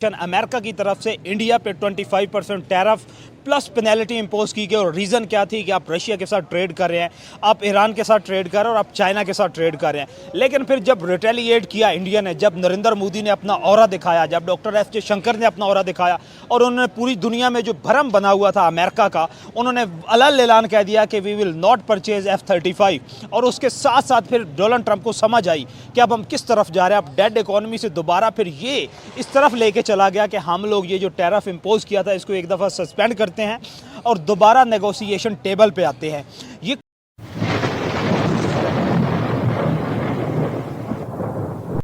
America की तरफ से इंडिया पे 25% टैरिफ प्लस पेनल्टी इंपोज की गई। और रीज़न क्या थी कि आप रशिया के साथ ट्रेड कर रहे हैं, आप ईरान के साथ ट्रेड कर रहे हैं और आप चाइना के साथ ट्रेड कर रहे हैं। लेकिन फिर जब रिटेलिएट किया इंडिया ने, जब नरेंद्र मोदी ने अपना ऑरा दिखाया, जब डॉक्टर एस जयशंकर ने अपना ऑरा दिखाया और उन्होंने पूरी दुनिया में जो भ्रम बना हुआ था अमेरिका का, उन्होंने अलग ऐलान कह दिया कि we will not purchase F-35। और उसके साथ साथ फिर डोनाल्ड ट्रंप को समझ आई कि अब हम किस तरफ जा रहे हैं। अब डेड इकोनॉमी से दोबारा फिर ये इस तरफ लेके चला गया कि हम लोग ये जो टैरिफ इंपोज किया था इसको एक दफ़ा सस्पेंड करते हैं और दोबारा नेगोशिएशन टेबल पे आते हैं। ये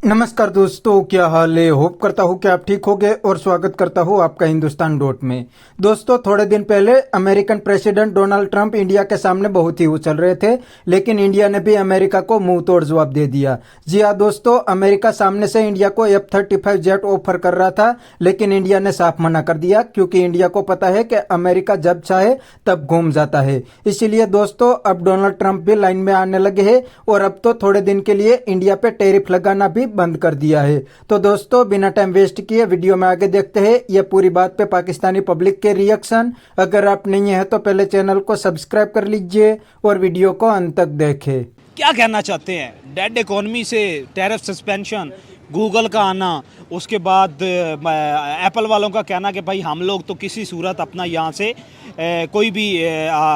नमस्कार दोस्तों, क्या हाल है। होप करता हूँ कि आप ठीक होंगे और स्वागत करता हूँ आपका हिंदुस्तान डॉट में। दोस्तों, थोड़े दिन पहले American president Donald Trump India के सामने बहुत ही उछल रहे थे, लेकिन इंडिया ने भी अमेरिका को मुंह तोड़ जवाब दे दिया। जी हाँ दोस्तों, अमेरिका सामने से इंडिया को F-35 जेट ऑफर कर रहा था, लेकिन इंडिया ने साफ मना कर दिया, क्योंकि इंडिया को पता है कि अमेरिका जब चाहे तब घूम जाता है। इसीलिए दोस्तों, अब डोनाल्ड ट्रंप भी लाइन में आने लगे हैं और अब तो थोड़े दिन के लिए इंडिया पे टैरिफ लगाना भी बंद कर दिया है। तो दोस्तों, बिना टाइम वेस्ट किए वीडियो में आगे देखते हैं ये पूरी बात पे पाकिस्तानी पब्लिक के रिएक्शन। अगर आप नहीं है तो पहले चैनल को सब्सक्राइब कर लीजिए और वीडियो को अंत तक देखें। क्या कहना चाहते हैं? डेड इकोनॉमी से टैरिफ सस्पेंशन, गूगल का आना, उसके बाद एप्पल वालों का कहना कि भाई हम लोग तो किसी सूरत अपना यहाँ से कोई भी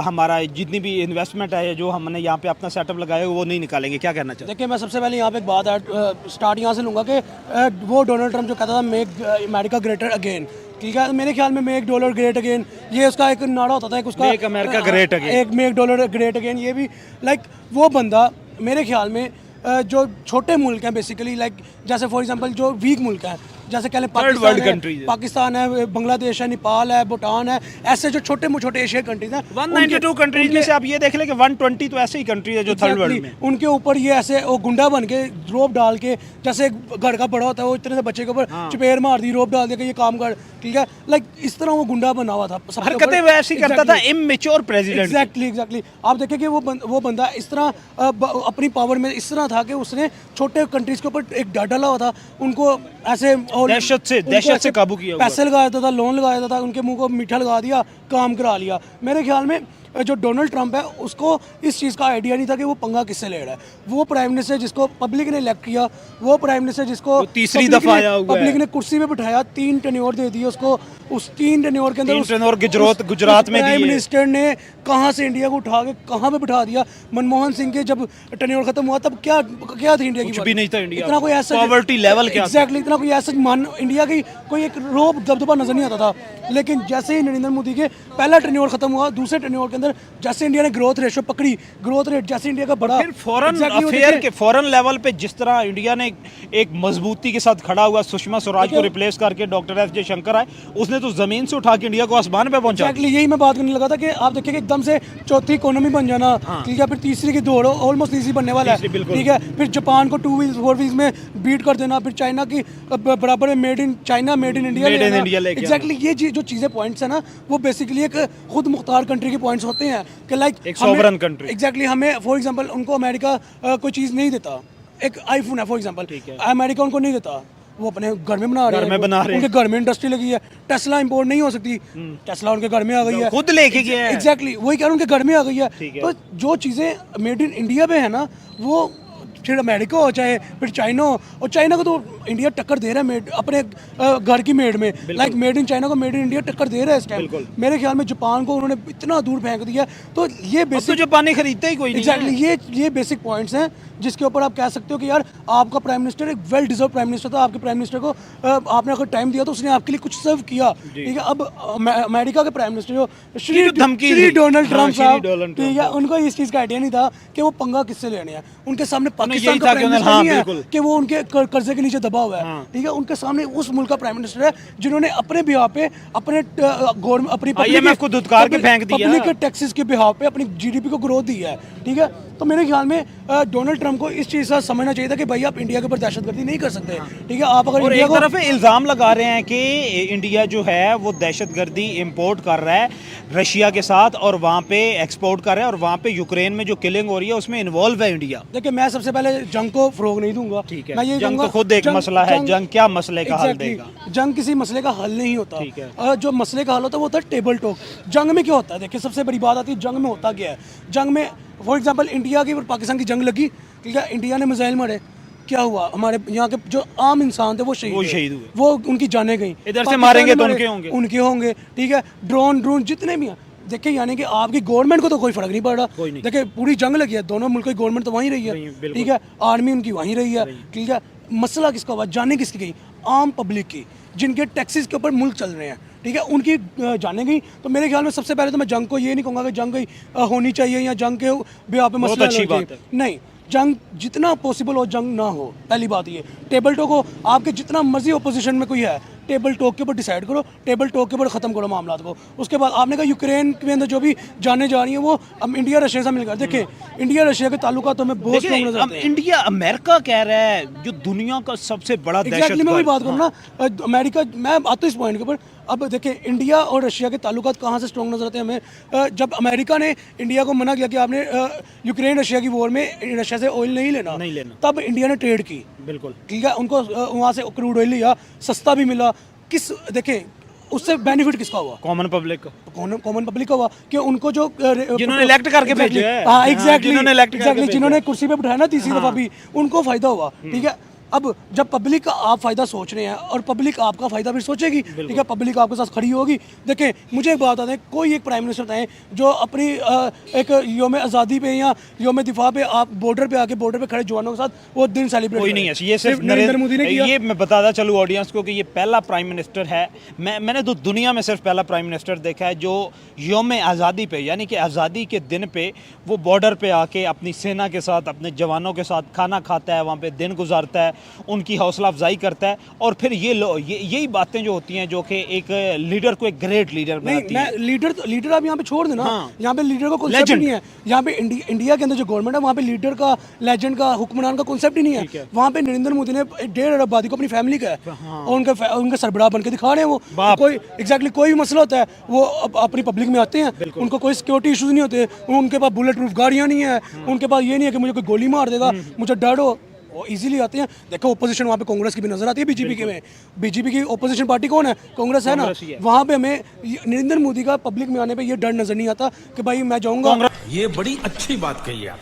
हमारा जितनी भी इन्वेस्टमेंट है जो हमने यहाँ पे अपना सेटअप लगाया है वो नहीं निकालेंगे। क्या कहना चाहते हैं? देखिए, मैं सबसे पहले यहाँ पे एक बात स्टार्ट यहाँ से लूँगा कि वो डोनाल्ड ट्रंप जो कहता था मेक अमेरिका ग्रेटर अगेन, ठीक है, मेरे ख्याल में मेक डॉलर ग्रेट अगेन ये उसका एक नारा होता था, एक उसका मेक अमेरिका ग्रेट अगेन, एक मेक डॉलर ग्रेट अगेन। ये भी लाइक वो बंदा मेरे ख्याल में जो छोटे मुल्क हैं बेसिकली, लाइक जैसे फॉर एग्जांपल जो वीक मुल्क हैं, जैसे कह लें पाकिस्तान है, बांग्लादेश है, नेपाल है, भूटान है, ऐसे जो छोटे छोटे एशियन कंट्रीज हैं, 192 कंट्रीज में से आप ये देख लें कि 120 तो ऐसे ही कंट्रीज है जो थर्ड वर्ल्ड में। उनके ऊपर ये ऐसे वो गुंडा बन के रोप डाल के, जैसे घर का बड़ा होता है वो इतने से बच्चे के ऊपर चपेर मार दी, रोप डाल दे के ये काम कर, ठीक है, लाइक इस तरह वो गुंडा बना हुआ था, हरकतें वैसी करता था, इमैच्योर प्रेसिडेंट। एग्जैक्टली आप देखें कि वो बंदा इस तरह अपनी पावर में इस तरह था कि उसने छोटे कंट्रीज के ऊपर एक डर डाला हुआ था, उनको ऐसे दहशत से काबू किया, पैसे लगा देता था, लोन लगा देता था, उनके मुंह को मीठा लगा दिया, काम करा लिया। मेरे ख्याल में जो डोनाल्ड ट्रंप है उसको इस चीज़ का आइडिया नहीं था कि वो पंगा किससे ले रहा है। वो प्राइम मिनिस्टर जिसको पब्लिक ने इलेक्ट किया, वो प्राइम मिनिस्टर जिसको तीसरी दफा पब्लिक ने कुर्सी पे बिठाया, 3 टेन्योर दे दिए उसको, उस 3 टेन्योर के अंदर गुजरात में प्राइम मिनिस्टर ने कहाँ से इंडिया को उठा के कहाँ पे बिठा दिया। मनमोहन सिंह के जब टेन्योर खत्म हुआ तब क्या थी इंडिया की? कुछ भी नहीं था इंडिया, इतना कोई ऐसा पॉवर्टी लेवल क्या, एग्जैक्टली इतना कोई ऐसा इंडिया की कोई एक रोब दबदबा नजर नहीं आता था। लेकिन जैसे ही नरेंद्र मोदी के पहला टेन्योर खत्म हुआ, दूसरे टेन्योर के अंदर जैसे इंडिया ने ग्रोथ रेशो पकड़ी, ग्रोथ रेट जैसे इंडिया का बढ़ा, फिर फॉरेन अफेयर के फॉरेन लेवल पे जिस तरह इंडिया ने एक मजबूती के साथ खड़ा हुआ, सुषमा स्वराज को रिप्लेस करके डॉक्टर एस जयशंकर आए, उसने तो जमीन से उठा के इंडिया को आसमान पे पहुंचा। एग्जैक्टली यही मैं बात करने लगा था कि आप देखिए कि एकदम से चौथी इकोनॉमी बन जाना, ठीक है, फिर तीसरी की दौड़ ऑलमोस्ट तीसरी बनने वाला है, ठीक है, फिर जापान को 2 व्हील्स 4 व्हील्स में बीट कर देना, फिर चाइना की बराबर में made in China made in India exactly ये जो चीज़ें पॉइंट्स है ना, वो बेसिकली एक खुद मुख्तार कंट्री के पॉइंट्स होते हैं कि लाइक एक सॉवरन कंट्री। एग्जैक्टली हमें फॉर एग्जांपल उनको अमेरिका कोई चीज़ नहीं देता, एक आईफोन है फॉर एग्जांपल, अमेरिका उनको नहीं देता, वो अपने घर में बना रहे हैं, उनके घर में इंडस्ट्री लगी है। टेस्ला इंपोर्ट नहीं हो सकती, टेस्ला उनके घर में आ गई है, खुद लेके गए हैं। एग्जैक्टली वही कह रहा हूँ, उनके घर में आ गई है। तो जो चीज़ें मेड इन इंडिया पे है ना, वो फिर अमेरिका हो चाहे फिर चाइना हो, और चाइना को तो इंडिया टक्कर दे रहा है मेड अपने घर की मेड में, लाइक मेड इन चाइना को मेड इन इंडिया टक्कर दे रहा है इस टाइम। मेरे ख्याल में जापान को उन्होंने इतना दूर फेंक दिया। तो ये बेसिक, तो जापानी खरीदते ही कोई नहीं। एग्जैक्टली ये बेसिक पॉइंट्स हैं जिसके ऊपर आप कह सकते हो कि यार आपका प्राइम मिनिस्टर एक वेल डिजर्व प्राइम मिनिस्टर था, आपके प्राइम मिनिस्टर को आपने अगर टाइम दिया तो उसने आपके लिए कुछ सर्व किया, ठीक है। अब अमेरिका के प्राइम मिनिस्टर जो श्री डोनाल्ड ट्रंप साहब, ठीक है, उनको इस चीज़ का आइडिया नहीं था कि वो पंगा किससे लेने हैं। उनके सामने पाकिस्तान का प्राइम मिनिस्टर नहीं है कि वो उनके कर्जे के नीचे दबा हुआ है, ठीक है, उनके सामने उस मुल्क का प्राइम मिनिस्टर है जिन्होंने अपने बिहार पे अपने अपनी पब्लिक टैक्सेस के बिहार पे अपनी GDP को ग्रोथ दी है, ठीक है। तो मेरे ख्याल में डोनाल्ड ट्रंप ट्रम्प को इस चीज़ का समझना चाहिए था कि भाई आप इंडिया के ऊपर दहशतगर्दी नहीं कर सकते, ठीक है। आप अगर और इंडिया एक को तरफ इल्ज़ाम लगा रहे हैं कि इंडिया जो है वो दहशतगर्दी इंपोर्ट कर रहा है रशिया के साथ और वहाँ पे एक्सपोर्ट कर रहा है, और वहाँ पे यूक्रेन में जो किलिंग हो रही है उसमें इन्वॉल्व है इंडिया। देखिए, मैं सबसे पहले जंग को फरोग नहीं दूंगा। ठीक है, मैं ये जंग कहूंगा, तो खुद एक मसला है, जंग क्या मसले का हल देगा? जंग किसी मसले का हल नहीं होता। ठीक है। जो मसले का हल होता है वो होता है टेबल टॉक। जंग में क्या होता है, देखिए सबसे बड़ी बात आती है जंग में होता क्या है। जंग में फॉर एग्जांपल इंडिया की और पाकिस्तान की जंग लगी, ठीक है, इंडिया ने मिसाइल मारे, क्या हुआ, हमारे यहाँ के जो आम इंसान थे वो शहीद हुए, वो उनकी जानें गई। इधर से मारेंगे तो उनके होंगे, ठीक है। ड्रोन जितने भी हैं, देखिए यानी कि आपकी गवर्नमेंट को तो कोई फर्क नहीं पड़ रहा। देखिए पूरी जंग लगी है, दोनों मुल्क की गवर्नमेंट तो वहीं रही है, ठीक है, आर्मी उनकी वहीं रही है, ठीक है। मसला किसका हुआ, जाने किसकी गई? आम पब्लिक की, जिनके टैक्सेस के ऊपर मुल्क चल रहे हैं, ठीक है, उनकी जाने गई। तो मेरे ख्याल में सबसे पहले तो मैं जंग को ये नहीं कहूँगा कि जंग होनी चाहिए या जंग के भी आप मसला अच्छी बात है। नहीं, जंग जितना पॉसिबल हो जंग ना हो, पहली बात ये। टेबल टॉक हो, आपके जितना मर्जी ओपोजिशन में कोई है, टेबल टॉक के ऊपर डिसाइड करो, टेबल टॉक के ऊपर ख़त्म करो मामला को। उसके बाद आपने कहा यूक्रेन के अंदर जो भी जाने जा रही है वो हम इंडिया रशिया से मिलकर, देखिए इंडिया रशिया के ताल्लुकात हमें बहुत स्ट्रॉन्ग नजर आते हैं। इंडिया अमेरिका कह रहा है जो दुनिया का सबसे बड़ा एग्जैक्टली मैं वही बात करूँ ना, अमेरिका, मैं आता हूँ इस पॉइंट के ऊपर। अब देखिए इंडिया और रशिया के ताल्लुकात कहाँ से स्ट्रॉन्ग नजर आते हैं हमें, जब अमेरिका ने इंडिया को मना किया कि आपने यूक्रेन रशिया की वॉर में रशिया से ऑयल नहीं लेना, तब इंडिया ने ट्रेड की, बिल्कुल, ठीक है, उनको वहाँ से क्रूड ऑयल लिया, सस्ता भी मिला। देखिए उससे बेनिफिट किसका हुआ? कॉमन पब्लिक का। कॉमन पब्लिक का हुआ कि उनको जो जिन्होंने इलेक्ट करके भेजे हैं, हाँ एग्जैक्टली, जिन्होंने जिन्होंने कुर्सी पे बिठाया ना तीसरी दफा भी, उनको फायदा हुआ, ठीक है। अब जब पब्लिक का आप फायदा सोच रहे हैं और पब्लिक आपका फायदा भी सोचेगी, ठीक है, पब्लिक आपके साथ खड़ी होगी। देखिए मुझे एक बात बता दें, कोई एक प्राइम मिनिस्टर बताएं जो अपनी एक योम आज़ादी पे या योम दिफा पे आप बॉर्डर पे आके बॉर्डर पे खड़े जवानों के साथ वो दिन सेलिब्रेट, कोई नहीं है। ये सिर्फ नरेंद्र मोदी ने किया। ये मैं बताता चलूँ ऑडियंस को कि ये पहला प्राइम मिनिस्टर है, मैंने तो दुनिया में सिर्फ पहला प्राइम मिनिस्टर देखा है जो योम आज़ादी पे, यानी कि आज़ादी के दिन पे वो बॉर्डर पे आके अपनी सेना के साथ, अपने जवानों के साथ खाना खाता है, वहाँ पे दिन गुजारता है, उनकी हौसला अफजाई करता है। और फिर यही बातें जो होती हैं जो कि एक लीडर को एक ग्रेट लीडर बनाती है। लीडर आप यहाँ पे छोड़ देना, यहाँ पे लीडर का कॉन्सेप्ट नहीं है। यहाँ पे इंडिया के अंदर जो गवर्नमेंट है वहाँ पे लीडर का, लेजेंड का, हुक्मरान का कॉन्सेप्ट ही नहीं है। वहाँ पे नरेंद्र मोदी ने 1.5 अरब आबादी को अपनी फैमिली का है और उनका सरबराह बन के दिखा रहे हैं। वो कोई एग्जैक्टली कोई भी मसला होता है वो अपनी पब्लिक में आते हैं, उनको कोई सिक्योरिटी इशूज नहीं होते, उनके पास बुलेट प्रूफ गाड़ियाँ नहीं है, उनके पास ये नहीं है कि मुझे कोई गोली मार देगा, मुझे डर हो, वो इजीली आते हैं। देखो ओपोजिशन वहाँ पे कांग्रेस की भी नजर आती है, बीजेपी के में, बीजेपी की ओपोजिशन पार्टी कौन है? कांग्रेस है ना। वहाँ पे हमें नरेंद्र मोदी का पब्लिक में आने पे ये डर नजर नहीं आता कि भाई मैं जाऊंगा। ये बड़ी अच्छी बात कही आप।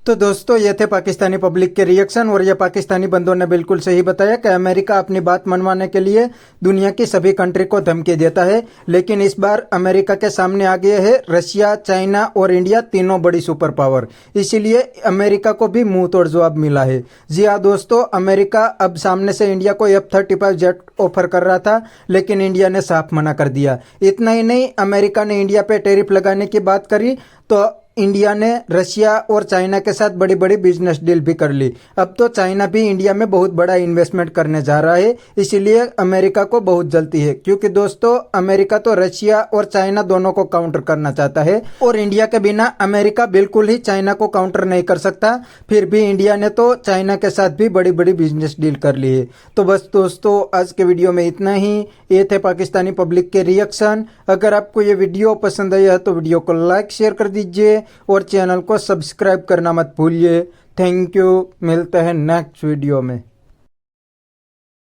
तो दोस्तों ये थे पाकिस्तानी पब्लिक के रिएक्शन, और ये पाकिस्तानी बंदों ने बिल्कुल सही बताया कि अमेरिका अपनी बात मनवाने के लिए दुनिया की सभी कंट्री को धमकी देता है, लेकिन इस बार अमेरिका के सामने आ गए हैं रशिया, चाइना और इंडिया, तीनों बड़ी सुपर पावर। इसीलिए अमेरिका को भी मुंह तोड़ जवाब मिला है। जी हाँ दोस्तों, अमेरिका अब सामने से इंडिया को F-35 जेट ऑफर कर रहा था, लेकिन इंडिया ने साफ मना कर दिया। इतना ही नहीं, अमेरिका ने इंडिया पे टैरिफ लगाने की बात करी तो इंडिया ने रशिया और चाइना के साथ बड़ी बड़ी बिजनेस डील भी कर ली। अब तो चाइना भी इंडिया में बहुत बड़ा इन्वेस्टमेंट करने जा रहा है, इसीलिए अमेरिका को बहुत जल्दी है, क्योंकि दोस्तों अमेरिका तो रशिया और चाइना दोनों को काउंटर करना चाहता है, और इंडिया के बिना अमेरिका बिल्कुल ही चाइना को काउंटर नहीं कर सकता। फिर भी इंडिया ने तो चाइना के साथ भी बड़ी बड़ी बिजनेस डील कर ली है। तो बस दोस्तों आज के वीडियो में इतना ही। ये थे पाकिस्तानी पब्लिक के रिएक्शन। अगर आपको ये वीडियो पसंद आया है तो वीडियो को लाइक शेयर कर दीजिए और चैनल को सब्सक्राइब करना मत भूलिए। थैंक यू, मिलते हैं नेक्स्ट वीडियो में।